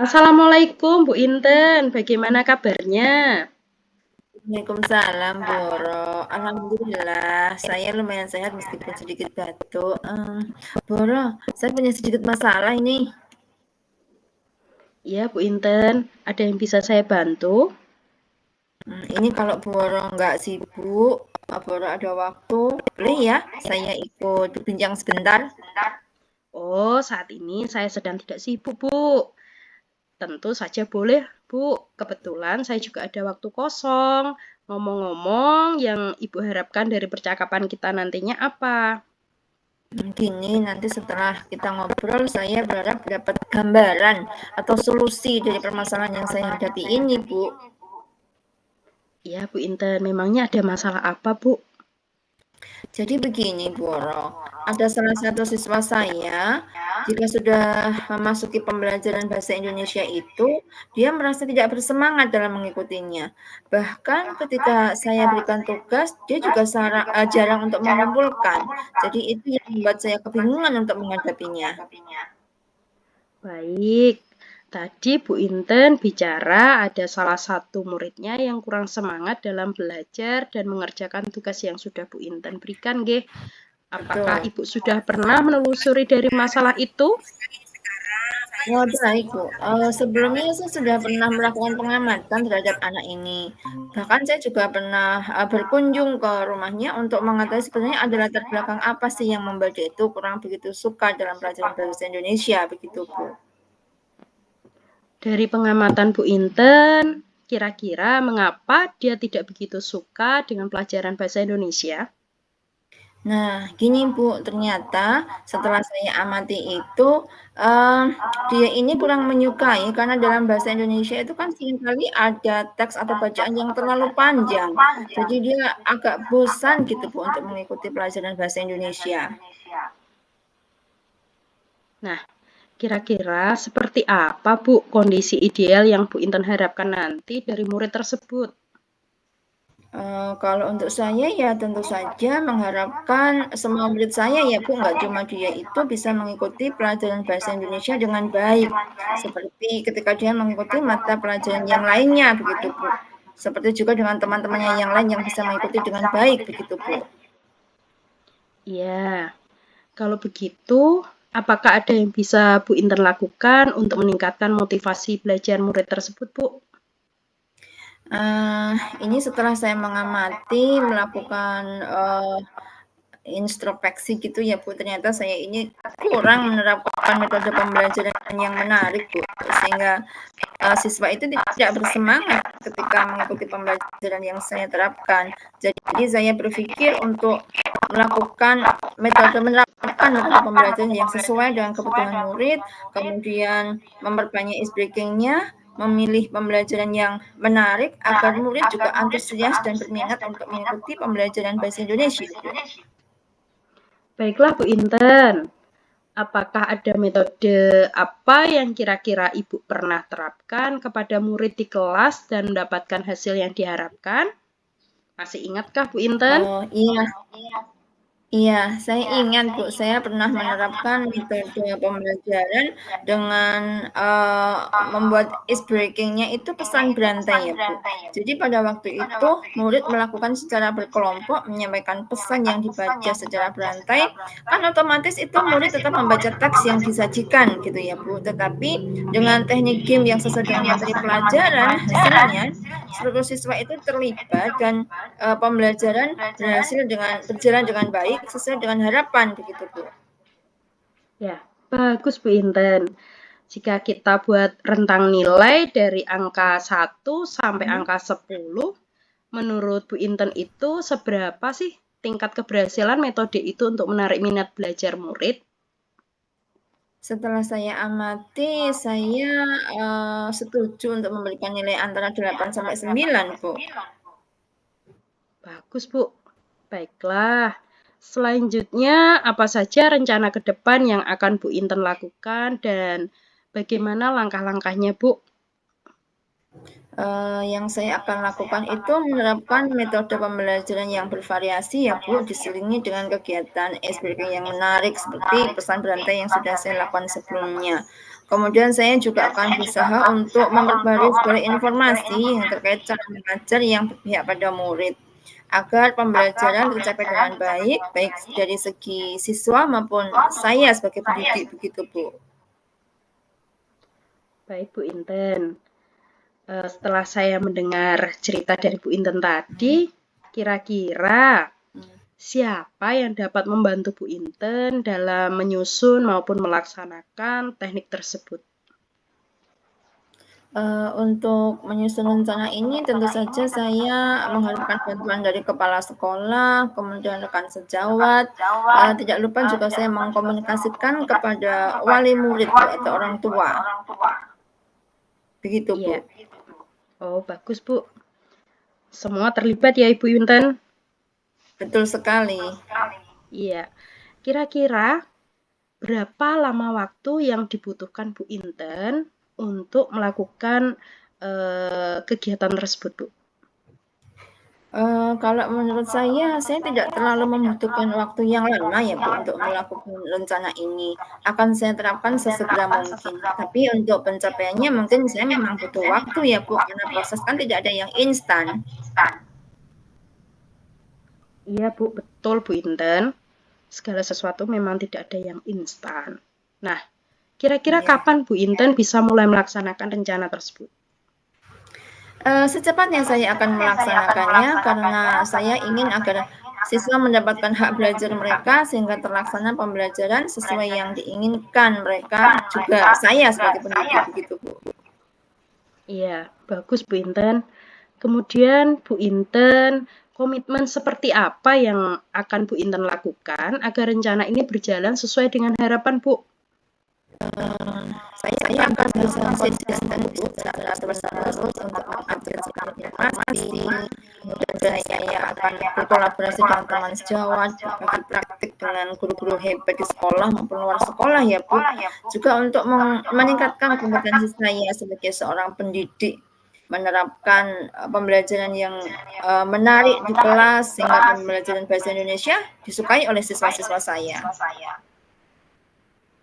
Assalamualaikum Bu Inten, bagaimana kabarnya? Waalaikumsalam, Boro. Alhamdulillah, saya lumayan sehat meskipun sedikit batuk. Boro, saya punya sedikit masalah ini. Iya Bu Inten, ada yang bisa saya bantu? Ini kalau Boro nggak sibuk, Boro ada waktu, boleh ya saya ikut berbincang sebentar? Oh, saat ini saya sedang tidak sibuk Bu. Tentu saja boleh Bu, kebetulan saya juga ada waktu kosong. Ngomong-ngomong, yang Ibu harapkan dari percakapan kita nantinya apa? Gini, nanti setelah kita ngobrol, saya berharap dapat gambaran atau solusi dari permasalahan yang saya hadapi ini, Bu. Iya Bu Inten, memangnya ada masalah apa Bu? Jadi begini, Boro, ada salah satu siswa saya, jika sudah memasuki pembelajaran bahasa Indonesia itu, dia merasa tidak bersemangat dalam mengikutinya. Bahkan ketika saya berikan tugas, dia juga jarang untuk mengumpulkan. Jadi itu yang membuat saya kebingungan untuk menghadapinya. Baik, tadi Bu Inten bicara ada salah satu muridnya yang kurang semangat dalam belajar dan mengerjakan tugas yang sudah Bu Inten berikan, nggih. Apakah Betul. Ibu sudah pernah menelusuri dari masalah itu? Oh, baik, Bu. Sebelumnya saya sudah pernah melakukan pengamatan terhadap anak ini. Bahkan saya juga pernah berkunjung ke rumahnya untuk mengetahui sebenarnya ada latar belakang apa sih yang membuat dia itu kurang begitu suka dalam pelajaran bahasa Indonesia, begitu, Bu. Dari pengamatan Bu Inten, kira-kira mengapa dia tidak begitu suka dengan pelajaran bahasa Indonesia? Nah, gini Bu, ternyata setelah saya amati itu, eee, dia ini kurang menyukai karena dalam bahasa Indonesia itu kan seringkali ada teks atau bacaan yang terlalu panjang. Jadi dia agak bosan gitu Bu untuk mengikuti pelajaran bahasa Indonesia. Nah, kira-kira seperti apa Bu kondisi ideal yang Bu Inten harapkan nanti dari murid tersebut? Kalau untuk saya ya tentu saja mengharapkan semua murid saya ya Bu, nggak cuma dia itu bisa mengikuti pelajaran bahasa Indonesia dengan baik, seperti ketika dia mengikuti mata pelajaran yang lainnya begitu Bu. Seperti juga dengan teman-temannya yang lain yang bisa mengikuti dengan baik begitu Bu. Ya, kalau begitu, apakah ada yang bisa Bu Inten lakukan untuk meningkatkan motivasi belajar murid tersebut, Bu? Ini setelah saya mengamati, melakukan, introspeksi gitu ya Bu, ternyata saya ini kurang menerapkan metode pembelajaran yang menarik Bu, sehingga siswa itu tidak bersemangat ketika mengikuti pembelajaran yang saya terapkan. Jadi saya berpikir untuk menerapkan metode pembelajaran yang sesuai dengan kebutuhan murid, kemudian memperbanyak icebreaking breaking-nya, memilih pembelajaran yang menarik agar murid juga antusias dan berminat untuk mengikuti pembelajaran bahasa Indonesia, Bu. Baiklah Bu Inten, apakah ada metode apa yang kira-kira Ibu pernah terapkan kepada murid di kelas dan mendapatkan hasil yang diharapkan? Masih ingatkah Bu Inten? Oh, iya. Iya, saya ingat Bu, saya pernah menerapkan metode pembelajaran dengan, membuat icebreaking breaking-nya itu pesan berantai ya Bu. Jadi pada waktu itu murid melakukan secara berkelompok menyampaikan pesan yang dibaca secara berantai, kan otomatis itu murid tetap membaca teks yang disajikan gitu ya Bu. Tetapi dengan teknik game yang sesuai dengan materi pelajaran, hasilnya seluruh siswa itu terlibat dan pembelajaran berjalan dengan baik sesuai dengan harapan begitu, Bu. Ya, bagus Bu Inten. Jika kita buat rentang nilai dari angka 1 sampai Mhm. angka 10, menurut Bu Inten itu seberapa sih tingkat keberhasilan metode itu untuk menarik minat belajar murid? Setelah saya amati, saya, setuju untuk memberikan nilai antara 8 sampai 9, Bu. Bagus, Bu. Baiklah. Selanjutnya, apa saja rencana ke depan yang akan Bu Inten lakukan dan bagaimana langkah-langkahnya, Bu? Yang saya akan lakukan itu menerapkan metode pembelajaran yang bervariasi ya Bu, diselingi dengan kegiatan icebreaking yang menarik seperti pesan berantai yang sudah saya lakukan sebelumnya. Kemudian saya juga akan berusaha untuk memperbarui segala informasi yang terkait cara mengajar yang berpihak pada murid, agar pembelajaran tercapai dengan baik, baik dari segi siswa maupun saya sebagai pendidik, begitu Bu. Baik Bu Inten. Setelah saya mendengar cerita dari Bu Inten tadi, kira-kira siapa yang dapat membantu Bu Inten dalam menyusun maupun melaksanakan teknik tersebut? Untuk menyusun rencana ini tentu saja saya mengharapkan bantuan dari kepala sekolah, kemudian rekan sejawat, tidak lupa juga saya mengkomunikasikan kepada wali murid Bu, atau orang tua. Begitu Bu. Iya. Oh, bagus Bu. Semua terlibat ya Ibu Inten? Betul sekali. Iya. Kira-kira berapa lama waktu yang dibutuhkan Bu Inten untuk melakukan kegiatan tersebut, Bu? Kalau menurut saya tidak terlalu membutuhkan waktu yang lama ya Bu, untuk melakukan rencana ini. Akan saya terapkan sesegera mungkin. Tapi untuk pencapaiannya mungkin saya memang butuh waktu ya Bu, karena proses kan tidak ada yang instan. Iya Bu, betul Bu Inten. Segala sesuatu memang tidak ada yang instan. Nah, kira-kira Iya. kapan Bu Inten bisa mulai melaksanakan rencana tersebut? Secepatnya saya akan melaksanakannya karena saya ingin agar siswa mendapatkan hak belajar mereka sehingga terlaksana pembelajaran sesuai yang diinginkan mereka, juga saya sebagai pendidik, begitu Bu. Iya, bagus Bu Inten. Kemudian Bu Inten, komitmen seperti apa yang akan Bu Inten lakukan agar rencana ini berjalan sesuai dengan harapan Bu? Saya akan berusaha konsisten Bu, secara terus-menerus untuk mengupdate informasi, kemudian saya akan berkolaborasi dengan teman sejawat, berbagi praktik dengan guru-guru hebat di sekolah maupun luar sekolah ya Bu, juga untuk meningkatkan kompetensi saya sebagai seorang pendidik, menerapkan pembelajaran yang menarik di kelas sehingga pembelajaran bahasa Indonesia disukai oleh siswa-siswa saya.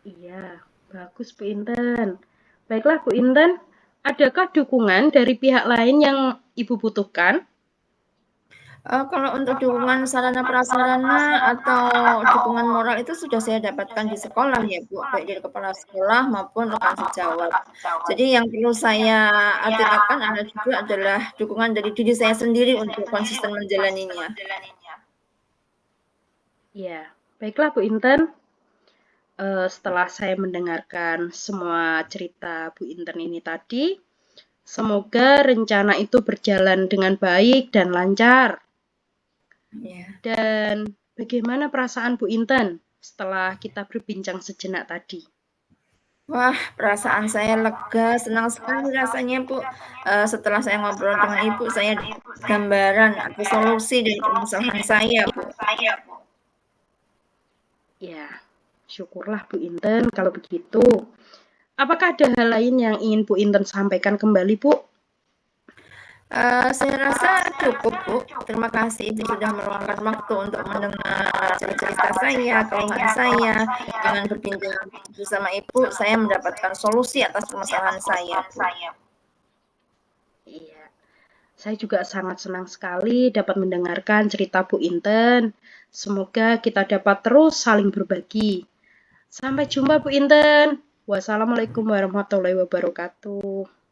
Iya, bagus Bu Inten. Baiklah Bu Inten, adakah dukungan dari pihak lain yang Ibu butuhkan? Kalau untuk dukungan sarana prasarana atau dukungan moral itu sudah saya dapatkan di sekolah ya Bu, baik dari kepala sekolah maupun rekan sejawat. Jadi yang perlu saya tingkatkan adalah dukungan dari diri saya sendiri untuk konsisten menjalaninya. Ya, baiklah Bu Inten. Setelah saya mendengarkan semua cerita Bu Inten ini tadi, semoga rencana itu berjalan dengan baik dan lancar. Yeah. Dan bagaimana perasaan Bu Inten setelah kita berbincang sejenak tadi? Wah, perasaan saya lega, senang sekali rasanya Bu. Setelah saya ngobrol dengan Ibu, saya dapat gambaran atau solusi dari permasalahan saya Bu. Ya, syukurlah Bu Inten kalau begitu. Apakah ada hal lain yang ingin Bu Inten sampaikan kembali Bu? Saya rasa cukup Bu, terima kasih Ibu sudah meluangkan waktu untuk mendengar cerita saya, keluhan saya. Dengan berbincang bersama Ibu, saya mendapatkan solusi atas permasalahan saya Bu. Iya, saya juga sangat senang sekali dapat mendengarkan cerita Bu Inten. Semoga kita dapat terus saling berbagi. Sampai jumpa Bu Inten. Wassalamualaikum warahmatullahi wabarakatuh.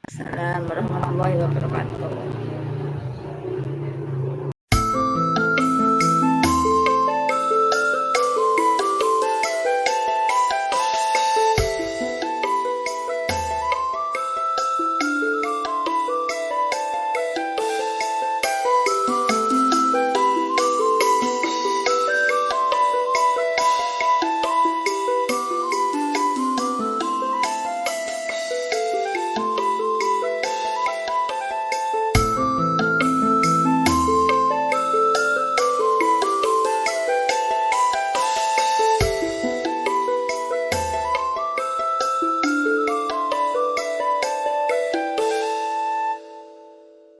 Assalamualaikum warahmatullahi wabarakatuh.